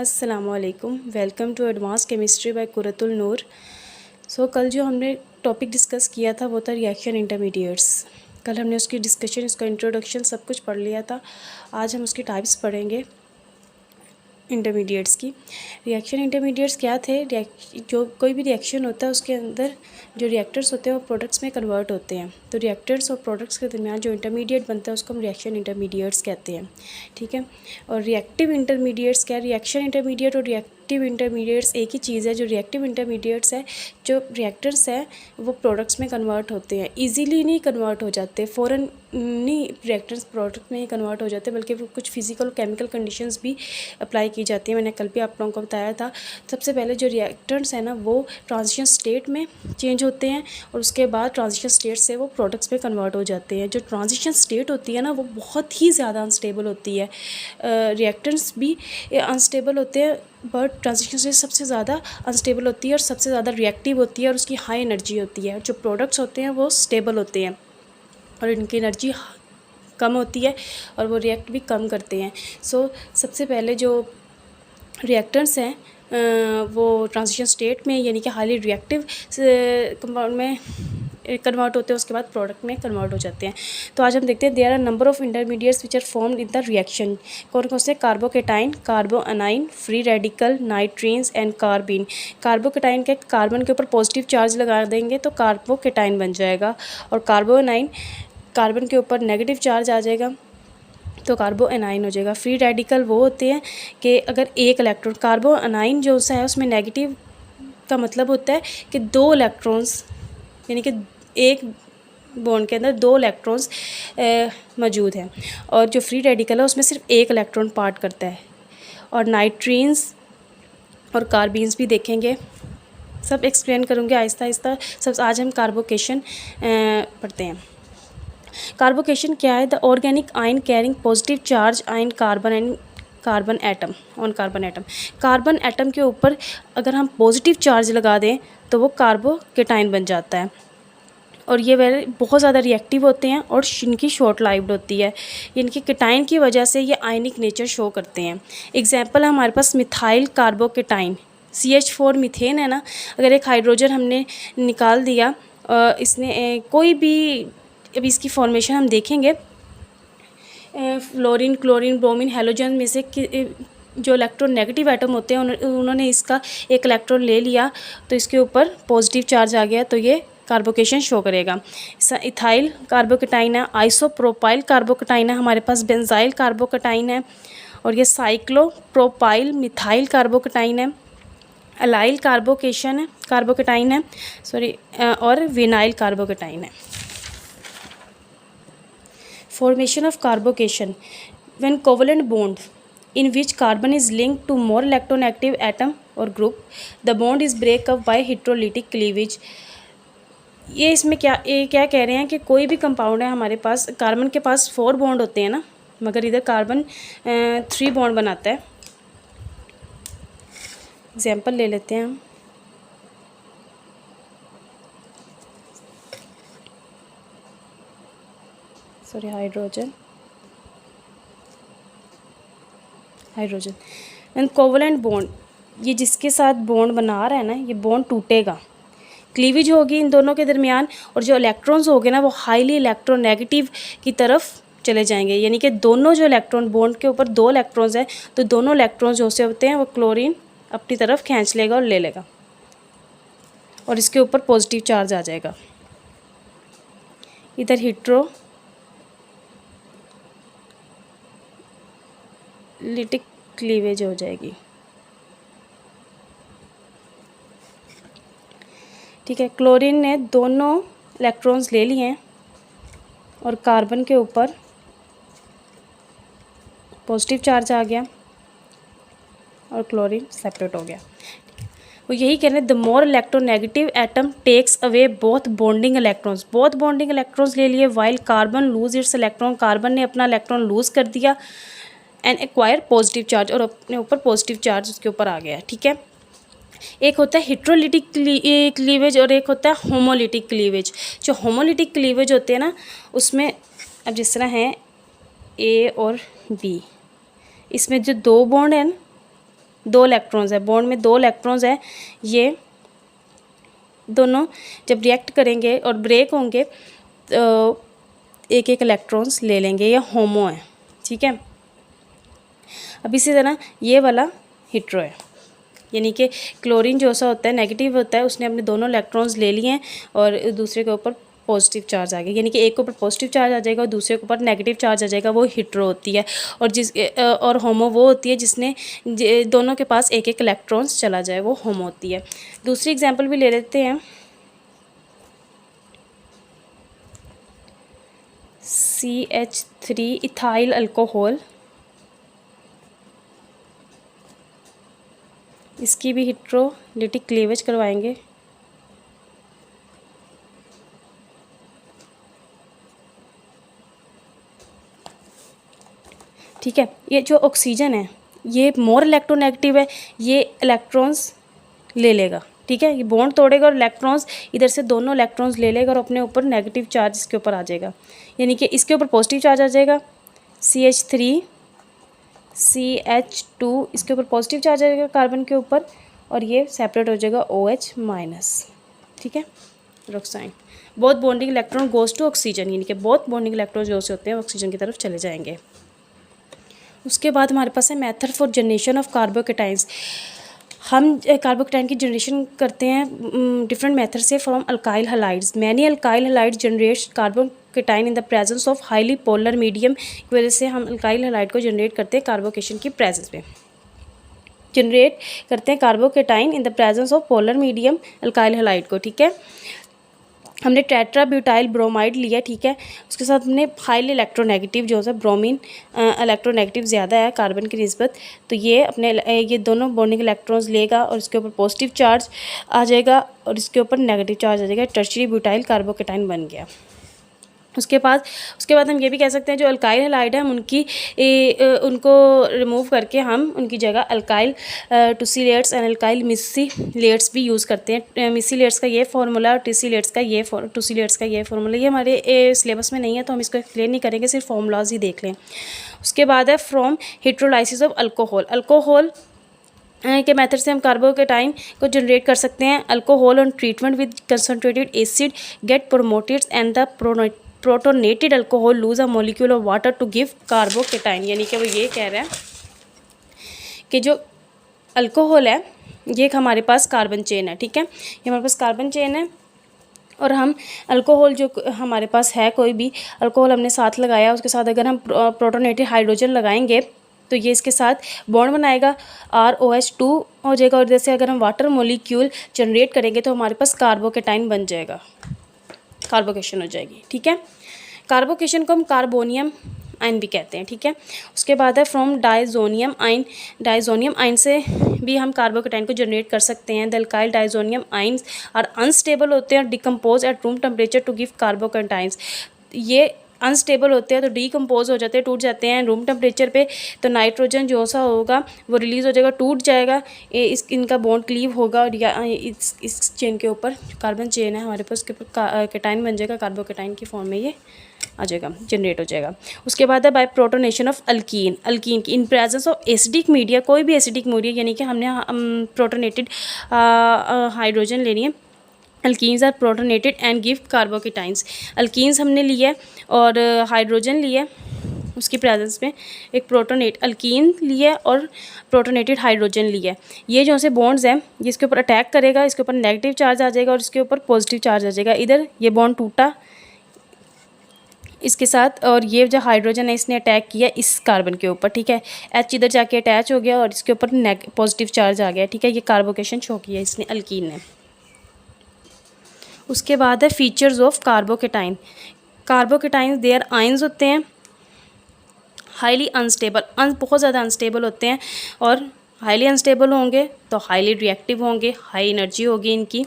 अस्सलामुअलैकुम, welcome to advance chemistry by Qurratul Noor. कल जो हमने टॉपिक डिस्कस किया था वो था रिएक्शन इंटरमीडिएट्स। कल हमने उसकी डिस्कशन, उसका इंट्रोडक्शन सब कुछ पढ़ लिया था। आज हम उसकी टाइप्स पढ़ेंगे इंटरमीडिएट्स की। रिएक्शन इंटरमीडिएट्स क्या थे? जो कोई भी रिएक्शन होता है उसके अंदर जो रिएक्टर्स होते हैं वो प्रोडक्ट्स में कन्वर्ट होते हैं। तो रिएक्टर्स और प्रोडक्ट्स के दरमियान जो इंटरमीडिएट बनता है उसको हम रिएक्शन इंटरमीडिएट्स कहते हैं, ठीक है। और रिएक्टिव इंटरमीडिएट्स क्या है? रिएक्शन इंटरमीडिएट और रिएक्टिव इंटरमीडिएट्स एक ही चीज़ है। जो रिएक्टिव इंटरमीडिएट्स है, जो रिएक्टर्स है वो प्रोडक्ट्स में कन्वर्ट होते हैं। ईजीली नहीं कन्वर्ट हो जाते, फ़ौरन नहीं रिएक्टर्स प्रोडक्ट में ही कन्वर्ट हो जाते, बल्कि वो कुछ फिजिकल केमिकल कंडीशंस भी अप्लाई की जाती है। मैंने कल भी आप लोगों को बताया था। सबसे पहले जो रिएक्टेंट्स है ना वो ट्रांजिशन स्टेट में चेंज होते हैं और उसके बाद ट्रांजिशन स्टेट से वो प्रोडक्ट्स में कन्वर्ट हो जाते हैं। जो ट्रांजिशन स्टेट होती है ना वो बहुत ही ज़्यादा अनस्टेबल होती है। रिएक्टेंट्स भी अनस्टेबल होते हैं, बट ट्रांजिशन स्टेट सबसे ज़्यादा अनस्टेबल होती है और सबसे ज़्यादा रिएक्टिव होती है और उसकी हाई एनर्जी होती है। जो प्रोडक्ट्स होते हैं वो स्टेबल होते हैं और इनकी एनर्जी कम होती है और वो रिएक्ट भी कम करते हैं। सबसे पहले जो रिएक्टेंट्स हैं वो ट्रांजिशन स्टेट में यानी कि हाईली रिएक्टिव कंपाउंड में कन्वर्ट होते हैं, उसके बाद प्रोडक्ट में कन्वर्ट हो जाते हैं। तो आज हम देखते हैं there are number of intermediates which are formed in the reaction. कौन कौन से? Carbocation, carbanion, free radical, nitrenes and carbene. Carbocation के कार्बन के ऊपर पॉजिटिव चार्ज लगा देंगे तो कार्बोकेटाइन बन जाएगा, और कार्बोअनाइन कार्बन के ऊपर नेगेटिव चार्ज आ जाएगा तो कार्बोअनाइन हो जाएगा। फ्री रेडिकल वो होते हैं कि अगर एक इलेक्ट्रॉन, कार्बोअनाइन जो सा है उसमें नेगेटिव का मतलब होता है कि दो इलेक्ट्रॉन्स, यानी कि एक बॉन्ड के अंदर दो इलेक्ट्रॉन्स मौजूद हैं, और जो फ्री रेडिकल है उसमें सिर्फ एक इलेक्ट्रॉन पार्ट करता है। और नाइट्रीन्स और कार्बीन्स भी देखेंगे, सब एक्सप्लेन करूँगी आहिस्ता आहिस्ता। सब आज हम कार्बोकेशन पढ़ते हैं। कार्बोकेशन क्या है? The organic ion carrying positive charge ion carbon and carbon atom on carbon atom. Carbon atom के ऊपर अगर हम पॉजिटिव चार्ज लगा दें तो वो कार्बोकेटाइन बन जाता है, और ये बहुत ज़्यादा रिएक्टिव होते हैं और इनकी शॉर्ट लाइव्ड होती है। इनकी केटाइन की वजह से ये आयनिक नेचर शो करते हैं। एग्जाम्पल है हमारे पास मिथाइल कार्बोकेटाइन, CH4 मीथेन है ना। अगर एक हाइड्रोजन हमने निकाल दिया, इसने कोई भी, अभी इसकी फॉर्मेशन हम देखेंगे, फ्लोरीन, क्लोरीन, ब्रोमीन, हैलोजन में से जो इलेक्ट्रॉन नेगेटिव एटम होते हैं उन्होंने इसका एक इलेक्ट्रॉन ले लिया तो इसके ऊपर पॉजिटिव चार्ज आ गया, तो ये कार्बोकेशन शो करेगा। इथाइल कार्बोकेटाइन है, आइसोप्रोपाइल कार्बोकेटाइन है, हमारे पास बेंजाइल कार्बोकेटाइन है, और ये साइक्लोप्रोपाइल मिथाइल कार्बोकेटाइन है, अलाइल कार्बोकेटाइन है और विनाइल कार्बोकेटाइन है। Formation of carbocation when covalent bond in which carbon is linked to more electronactive atom or group, the bond is break up by heterolytic cleavage। ये इसमें क्या कह रहे हैं कि कोई भी कंपाउंड है हमारे पास, कार्बन के पास 4 बॉन्ड होते हैं ना, मगर इधर कार्बन 3 बॉन्ड बनाता है। एग्जाम्पल ले लेते हैं हम। हाइड्रोजन एंड कोवलेंट बॉन्ड, ये जिसके साथ बॉन्ड बना रहा है ना, ये बॉन्ड टूटेगा, क्लीवेज होगी इन दोनों के दरमियान, और जो इलेक्ट्रॉन्स होंगे ना वो हाईली इलेक्ट्रोनेगेटिव की तरफ चले जाएंगे। यानी कि दोनों जो इलेक्ट्रॉन, बॉन्ड के ऊपर 2 इलेक्ट्रॉन्स हैं तो दोनों इलेक्ट्रॉन्स जो से होते हैं वो क्लोरीन अपनी तरफ खींच लेगा और ले लेगा, और इसके ऊपर पॉजिटिव चार्ज आ जाएगा। इधर लिटिक क्लीवेज हो जाएगी, ठीक है। क्लोरीन ने दोनों इलेक्ट्रॉन्स ले लिए हैं और कार्बन के ऊपर पॉजिटिव चार्ज आ गया और क्लोरीन सेपरेट हो गया। वो यही कह रहे हैं, the more electronegative atom takes away both bonding electrons. Both bonding electrons ले लिए, while carbon lose its electron, carbon ने अपना इलेक्ट्रॉन लूज कर दिया, एंड एक्वायर पॉजिटिव चार्ज, और अपने ऊपर पॉजिटिव चार्ज उसके ऊपर आ गया, ठीक है। एक होता है हेट्रोलिटिक क्लीवेज और एक होता है होमोलिटिक क्लीवेज। जो होमोलिटिक क्लीवेज होते हैं ना उसमें अब जिस तरह हैं A और B, इसमें जो 2 बॉन्ड हैं 2 इलेक्ट्रॉन्स है, बॉन्ड में 2 इलेक्ट्रॉन्स है, ये दोनों जब रिएक्ट करेंगे और ब्रेक होंगे तो एक एक इलेक्ट्रॉन्स ले लेंगे, ये होमो है, ठीक है। अब इसी तरह ये वाला हिट्रो है, यानी कि क्लोरीन जो सा होता है नेगेटिव होता है, उसने अपने दोनों इलेक्ट्रॉन्स ले लिए हैं और दूसरे के ऊपर पॉजिटिव चार्ज आ गया, यानी कि एक के ऊपर पॉजिटिव चार्ज आ जाएगा और दूसरे के ऊपर नेगेटिव चार्ज आ जाएगा, वो हिट्रो होती है। और होमो वो होती है जिसने दोनों के पास एक एक इलेक्ट्रॉन्स चला जाए, वो होमो होती है। दूसरी एग्जांपल भी ले लेते हैं, CH3 इथाइल अल्कोहल, इसकी भी हिट्रोलिटिक क्लीवेज करवाएंगे। ठीक है, ये जो ऑक्सीजन है ये मोर इलेक्ट्रोनेगेटिव है, ये इलेक्ट्रॉन्स ले लेगा, ठीक है, ये बॉन्ड तोड़ेगा और इलेक्ट्रॉन्स इधर से दोनों इलेक्ट्रॉन्स ले लेगा और अपने ऊपर नेगेटिव चार्ज इसके ऊपर आ जाएगा, यानी कि इसके ऊपर पॉजिटिव चार्ज आ जाएगा, CH3 CH2 इसके ऊपर पॉजिटिव चार्ज आ जाएगा कार्बन के ऊपर और ये सेपरेट हो जाएगा OH-, ठीक है, oxide. Both bonding electron goes to oxygen, यानी कि बोथ बॉन्डिंग इलेक्ट्रॉन जो से होते हैं ऑक्सीजन की तरफ चले जाएंगे। उसके बाद हमारे पास है method for generation of carbocations. हम कार्बोकेटाइन की जनरेशन करते हैं डिफरेंट मेथड से from alkyl halides. Many alkyl halides generate carbocation in the presence of highly polar medium, की वजह से हम अल्काइल हैलाइड को जनरेट करते हैं कार्बोकेशन की प्रेजेंस में, जनरेट करते हैं carbocation in the presence of polar medium alkyl halide को, ठीक है। हमने टेट्रा ब्यूटाइल ब्रोमाइड लिया, ठीक है, उसके साथ हमने हाईली इलेक्ट्रोनेगेटिव जो है ब्रोमीन इलेक्ट्रोनेगेटिव ज़्यादा है कार्बन की निस्बत, तो ये अपने ये दोनों बॉन्डिंग इलेक्ट्रॉन्स लेगा और इसके ऊपर पॉजिटिव चार्ज आ जाएगा और इसके ऊपर नेगेटिव चार्ज आ जाएगा, टर्शियरी ब्यूटाइल कार्बोकेटाइन बन गया। उसके बाद हम ये भी कह सकते हैं जो अल्काइल हैलाइड है हम उनको रिमूव करके हम उनकी जगह अल्काइल टूसिलेट्स एंड अल्काइल मिसिलेट्स भी यूज़ करते हैं। मिसिलेट्स का ये फार्मूला और टूसिलेट्स का ये फार्मूला, ये हमारे सिलेबस में नहीं है तो हम इसको एक्सप्लेन नहीं करेंगे, सिर्फ फार्मूलाज ही देख लें। उसके बाद है फ्रॉम हिट्रोलाइसिस ऑफ अल्कोहल के मेथड से हम कार्बोकेटाइन को जनरेट कर सकते हैं। Alcohol on treatment with concentrated acid get promoted and the protonated alcohol lose a molecule of water to give carbocation, यानी कि वो ये कह रहा है कि जो अल्कोहल है ये एक हमारे पास कार्बन चेन है, ठीक है, ये हमारे पास कार्बन चेन है और हम अल्कोहल जो हमारे पास है कोई भी अल्कोहल हमने साथ लगाया, उसके साथ अगर हम प्रोटोनेटेड हाइड्रोजन लगाएंगे तो ये इसके साथ बॉन्ड बनाएगा, ROH2 हो जाएगा और जैसे अगर हम वाटर मॉलिक्यूल जनरेट करेंगे तो हमारे पास कार्बोकेटाइन बन जाएगा, कार्बोकेशन हो जाएगी, ठीक है। कार्बोकेशन को हम कार्बोनियम आयन भी कहते हैं, ठीक है। उसके बाद है फ्रॉम डायजोनियम आयन से भी हम कार्बोकेटाइन को जनरेट कर सकते हैं। The alkyl diazonium ions are unstable होते हैं, decompose at room temperature to give carbocations. ये अनस्टेबल होते हैं तो डीकम्पोज हो जाते हैं, टूट जाते हैं रूम टेम्परेचर पे, तो नाइट्रोजन जो सा होगा वो रिलीज़ हो जाएगा, टूट जाएगा, इनका बॉन्ड क्लीव होगा और या इस चेन के ऊपर कार्बन चेन है हमारे पास, उसके ऊपर केटाइन बन जाएगा, कार्बोकेटाइन की फॉर्म में ये आ जाएगा, जनरेट हो जाएगा। उसके बाद है बाय प्रोटोनेशन ऑफ अल्कीन की in presence of acidic media, कोई भी एसिडिक मीडिया, यानी कि हमने प्रोटोनेटेड हाइड्रोजन लेनी है। Alkenes are protonated and give carbocations. Alkenes हमने लिया और हाइड्रोजन लिया, उसकी प्रेजेंस में एक प्रोटोनेट अल्कीन लिया और प्रोटोनेटेड हाइड्रोजन लिया। ये जो से बॉन्ड्स हैं ये इसके ऊपर अटैक करेगा, इसके ऊपर नेगेटिव चार्ज आ जाएगा और इसके ऊपर पॉजिटिव चार्ज आ जाएगा। इधर ये बॉन्ड टूटा इसके साथ और ये जो हाइड्रोजन है इसने अटैक किया इस कार्बन के ऊपर, ठीक है, H इधर जाके अटैच हो गया और इसके ऊपर पॉजिटिव चार्ज आ गया, ठीक है, ये कार्बोकेशन शो किया इसने अल्कीन ने। उसके बाद है features of carbocation. Carbocation they're ions होते हैं हाईली अनस्टेबल, बहुत ज़्यादा अनस्टेबल होते हैं और हाईली अनस्टेबल होंगे तो हाईली रिएक्टिव होंगे, हाई एनर्जी होगी इनकी।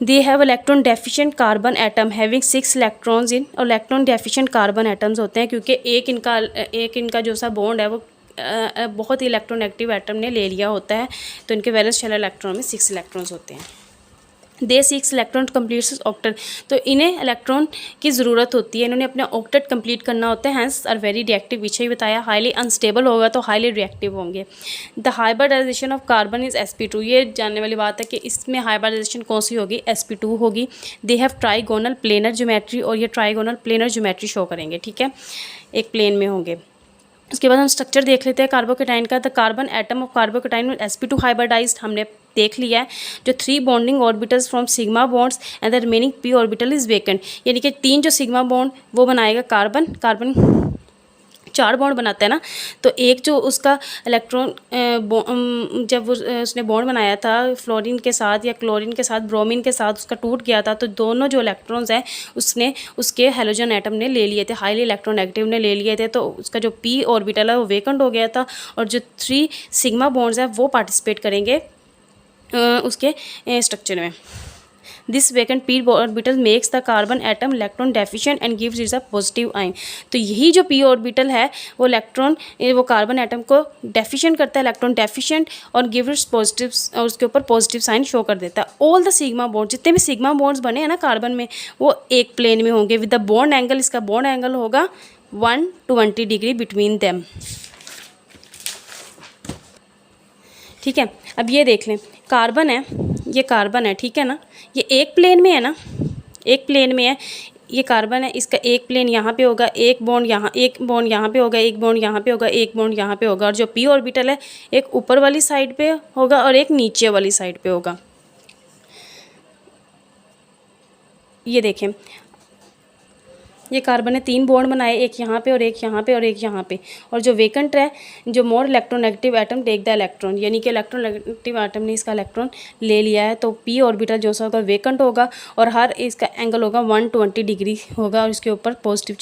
They have electron deficient carbon atom having 6 electrons in, और इलेक्ट्रॉन डेफिशिएंट कार्बन एटम्स होते हैं क्योंकि एक इनका जो सा बॉन्ड है वो बहुत ही इलेक्ट्रोनेगेटिव एटम ने ले लिया होता है, तो इनके वैलेंस शेल इलेक्ट्रॉन में 6 इलेक्ट्रॉन्स होते हैं। दे सिक्स इलेक्ट्रॉन कम्प्लीट्स ऑक्टेट, तो इन्हें इलेक्ट्रॉन की ज़रूरत होती है, इन्होंने अपना ऑक्टेट कंप्लीट करना होता है, हैंस आर वेरी रिएक्टिव, पीछे ही बताया। हाईली अनस्टेबल होगा तो हाईली रिएक्टिव होंगे। The hybridization of carbon is sp2, ये जानने वाली बात है कि इसमें हाइब्रिडाइजेशन कौन सी होगी, sp2 होगी। They have trigonal planar geometry, और ये ट्राइगोनल प्लेनर ज्योमेट्री शो करेंगे, ठीक है, एक प्लेन में होंगे। उसके बाद हम स्ट्रक्चर देख लेते हैं कार्बोकेटाइन का। The carbon atom of carbocation with sp2 hybridized, हमने देख लिया है। जो 3 bonding orbitals from sigma bonds and the remaining p orbital is vacant, यानी कि 3 जो सिग्मा बॉन्ड वो बनाएगा कार्बन, कार्बन 4 बॉन्ड बनाता है ना, तो एक जो उसका इलेक्ट्रॉन जब उसने बॉन्ड बनाया था फ्लोरीन के साथ या क्लोरीन के साथ, ब्रोमीन के साथ, उसका टूट गया था, तो दोनों जो इलेक्ट्रॉन्स हैं उसने उसके हेलोजन एटम ने ले लिए थे, हाईली इलेक्ट्रोनेगेटिव ने ले लिए थे, तो उसका जो p ऑर्बिटल है वो वेकेंट हो गया था, और जो 3 सिग्मा बॉन्ड्स हैं वो पार्टिसिपेट करेंगे उसके स्ट्रक्चर में। This vacant p orbital makes the carbon atom electron deficient and gives it's a positive ion, तो यही जो p ऑर्बिटल है वो इलेक्ट्रॉन वो कार्बन एटम को डेफिशिएंट करता है, इलेक्ट्रॉन डेफिशिएंट, और गिव इट्स पॉजिटिव, और उसके ऊपर पॉजिटिव साइन शो कर देता है। ऑल द सिग्मा बॉन्ड, जितने भी सिग्मा बॉन्ड्स बने हैं ना कार्बन में, वो एक प्लेन में होंगे विद द बॉन्ड एंगल, इसका बॉन्ड एंगल होगा 120 डिग्री बिटवीन देम, ठीक है। अब ये देख लें, कार्बन है, ये कार्बन है, ठीक है ना, ये एक प्लेन में है ना, एक प्लेन में है, ये कार्बन है, इसका एक प्लेन यहाँ पे होगा, एक बॉन्ड यहाँ, एक बॉन्ड यहाँ पे होगा, एक बॉन्ड यहाँ पे होगा, एक बॉन्ड यहाँ पे होगा, और जो p ऑर्बिटल है एक ऊपर वाली साइड पे होगा और एक नीचे वाली साइड पे होगा। ये देखें, ये कार्बन ने 3 बॉन्ड बनाए, एक यहाँ पे और एक यहाँ पे और एक यहाँ पे, और जो वेकेंट है, जो more electronegative atom take the electron, यानी कि इलेक्ट्रोनेगेटिव एटम ने इसका इलेक्ट्रॉन ले लिया है, तो p ऑर्बिटल जो सा होगा वेकेंट होगा, और हर इसका एंगल होगा 120 डिग्री होगा, और इसके ऊपर पॉजिटिव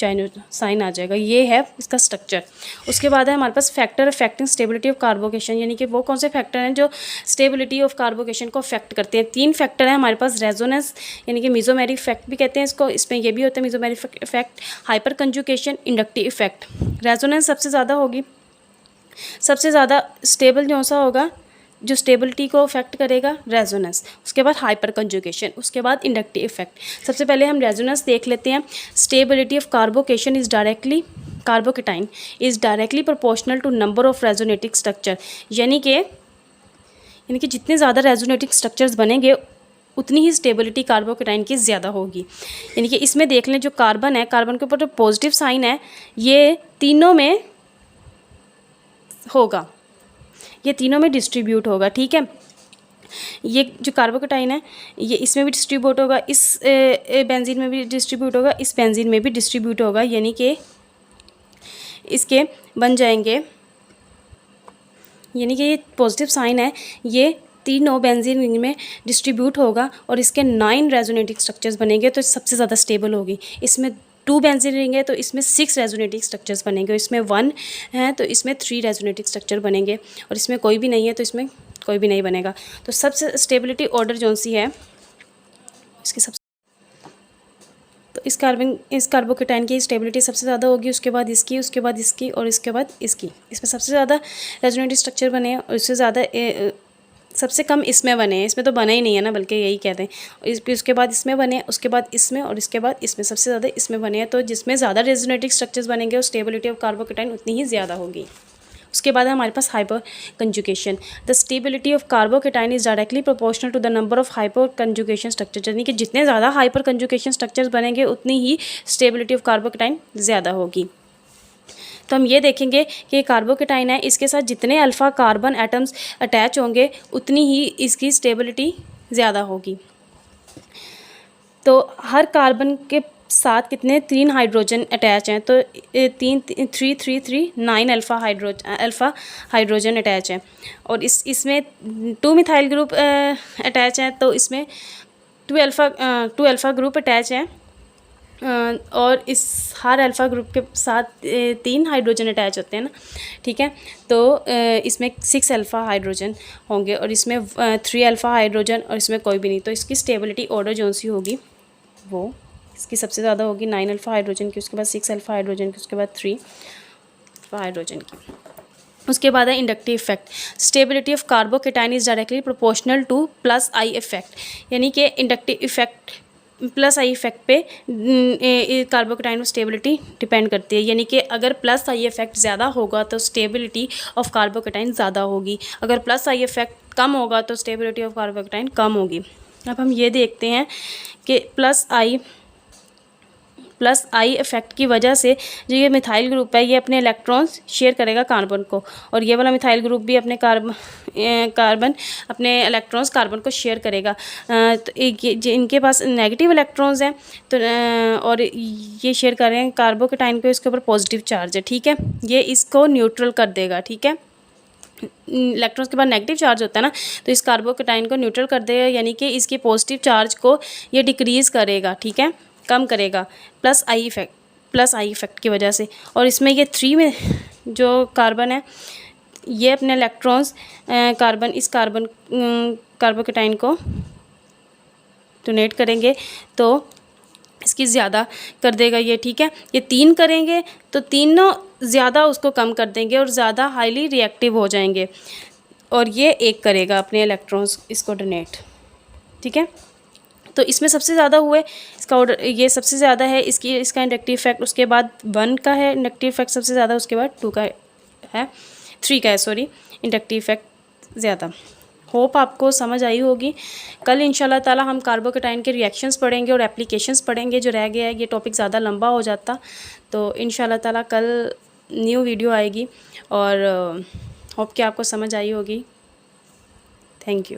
साइन आ जाएगा। ये है इसका स्ट्रक्चर। उसके बाद है हमारे पास factor affecting stability of carbocation, यानी कि वो कौन से फैक्टर हैं जो स्टेबिलिटी ऑफ कार्बोकेशन को अफेक्ट करते हैं। 3 फैक्टर हैं हमारे पास, रेजोनेंस यानी कि मीजोमेरिक इफेक्ट भी कहते हैं इसको, इसमें ये भी होता है mesomeric effect, hyper conjugation, inductive effect. Resonance सबसे ज़्यादा होगी, सबसे ज़्यादा स्टेबल जो सा होगा, जो स्टेबिलिटी को अफेक्ट करेगा, रेजोनेंस। उसके बाद हाइपर कंजुकेशन, उसके बाद इंडक्टिव इफेक्ट। सबसे पहले हम रेजोनेंस देख लेते हैं। Stability of carbocation is directly, carbocation is directly proportional to number of resonating structure, यानी कि जितने ज़्यादा रेजोनेटिक स्ट्रक्चर्स बनेंगे उतनी ही स्टेबिलिटी कार्बोकेटाइन की ज़्यादा होगी। यानी कि इसमें देख लें, जो कार्बन है, कार्बन के ऊपर जो पॉजिटिव साइन है ये तीनों में होगा, ये तीनों में डिस्ट्रीब्यूट होगा, ठीक है। ये जो कार्बोकेटाइन है ये इसमें भी डिस्ट्रीब्यूट होगा, इस बेंजीन में भी डिस्ट्रीब्यूट होगा, इस बेंजीन में भी डिस्ट्रीब्यूट होगा, यानी कि इसके बन जाएंगे, यानी कि ये पॉजिटिव साइन है, ये तीनों बेंजीन रिंग में डिस्ट्रीब्यूट होगा और इसके 9 रेजोनेटिक स्ट्रक्चर्स बनेंगे, तो सबसे ज़्यादा स्टेबल होगी। इसमें 2 बेंजीन रिंग है तो इसमें 6 रेजोनेटिक स्ट्रक्चर्स बनेंगे, इसमें 1 है तो इसमें 3 रेजोनेटिक स्ट्रक्चर बनेंगे, और इसमें कोई भी नहीं है तो इसमें कोई भी नहीं बनेगा। तो सबसे स्टेबिलिटी ऑर्डर जौन सी है इसकी सबसे, तो इस कार्बोकेटाइन की स्टेबिलिटी सबसे ज़्यादा होगी, उसके बाद इसकी, उसके बाद इसकी और इसके बाद इसकी। इसमें सबसे ज़्यादा रेजोनेटिक स्ट्रक्चर बने हैं और इससे ज़्यादा सबसे कम इसमें बने हैं, इसमें तो बना ही नहीं है ना, बल्कि यही कहते हैं। उसके बाद इसमें बने, उसके बाद इसमें और इसके बाद इसमें, सबसे ज़्यादा इसमें बने हैं। तो जिसमें ज़्यादा रेजोनेटिक स्ट्रक्चर्स बनेंगे और स्टेबिलिटी ऑफ कार्बोकेटाइन उतनी ही ज़्यादा होगी। उसके बाद है हमारे पास hyper conjugation. The stability of carbocation is directly proportional to the number of hyper conjugation structure, यानी कि जितने ज़्यादा हाइपर कंजुकेशन स्ट्रक्चर्स बनेंगे उतनी ही स्टेबिलिटी ऑफ कार्बोकेटाइन ज़्यादा होगी। तो हम ये देखेंगे कि कार्बोकेटाइन है, इसके साथ जितने अल्फ़ा कार्बन एटम्स अटैच होंगे उतनी ही इसकी स्टेबिलिटी ज़्यादा होगी। तो हर कार्बन के साथ कितने 3 हाइड्रोजन अटैच हैं, तो 9 अल्फ़ा हाइड्रोजन अटैच हैं, और इसमें 2 मिथाइल ग्रुप अटैच हैं, तो इसमें 2 अल्फ़ा ग्रुप अटैच हैं, और इस हर अल्फ़ा ग्रुप के साथ 3 हाइड्रोजन अटैच होते हैं ना, ठीक है। तो इसमें 6 अल्फ़ा हाइड्रोजन होंगे और इसमें 3 अल्फ़ा हाइड्रोजन और इसमें कोई भी नहीं। तो इसकी स्टेबिलिटी ऑर्डर जो सी होगी वो इसकी सबसे ज़्यादा होगी 9 अल्फ़ा हाइड्रोजन की, उसके बाद 6 अल्फ़ा हाइड्रोजन की, उसके बाद 3 अल्फ़ा हाइड्रोजन की। उसके बाद है inductive effect. Stability of carbocation is directly proportional two plus I effect, यानी कि inductive effect plus I effect पे कार्बोकेटाइन में स्टेबिलिटी डिपेंड करती है, यानी कि अगर प्लस आई इफेक्ट ज़्यादा होगा तो स्टेबिलिटी ऑफ कार्बोकेटाइन ज़्यादा होगी, अगर प्लस आई इफेक्ट कम होगा तो स्टेबिलिटी ऑफ कार्बोकेटाइन कम होगी। अब हम ये देखते हैं कि प्लस आई इफेक्ट की वजह से जो ये मिथाइल ग्रुप है ये अपने इलेक्ट्रॉन्स शेयर करेगा कार्बन को, और ये वाला मिथाइल ग्रुप भी अपने कार्बन अपने इलेक्ट्रॉन्स कार्बन को शेयर करेगा। तो इनके पास नेगेटिव इलेक्ट्रॉन्स हैं तो और ये शेयर कर रहे हैं कार्बोकेटाइन को, इसके ऊपर पॉजिटिव चार्ज है, ठीक है, ये इसको न्यूट्रल कर देगा, ठीक है। इलेक्ट्रॉन्स के बाद नेगेटिव चार्ज होता है ना, तो इस कार्बोकेटाइन को न्यूट्रल कर देगा, यानी कि इसके पॉजिटिव चार्ज को ये डिक्रीज़ करेगा, ठीक है, कम करेगा प्लस आई इफेक्ट की वजह से। और इसमें ये 3 में जो कार्बन है ये अपने इलेक्ट्रॉन्स कार्बोकेटाइन को डोनेट करेंगे तो इसकी ज़्यादा कर देगा ये, ठीक है। ये 3 करेंगे तो तीनों ज़्यादा उसको कम कर देंगे और ज़्यादा हाईली रिएक्टिव हो जाएंगे, और ये 1 करेगा अपने इलेक्ट्रॉन्स इसको डोनेट, ठीक है। तो इसमें सबसे ज़्यादा हुए इसका ऑर्डर, ये सबसे ज़्यादा है इसका इंडक्टिव इफेक्ट, उसके बाद 1 का है इंडक्टिव इफेक्ट सबसे ज़्यादा, उसके बाद 2 का है 3 का है सॉरी इंडक्टिव इफेक्ट ज़्यादा। होप आपको समझ आई होगी। कल इंशाल्लाह ताला हम कार्बोकेटाइन के रिएक्शंस पढ़ेंगे और एप्लीकेशंस पढ़ेंगे, जो रह गया है ये टॉपिक ज़्यादा लंबा हो जाता, तो इंशाल्लाह ताला कल न्यू वीडियो आएगी और होप कि आपको समझ आई होगी। Thank you.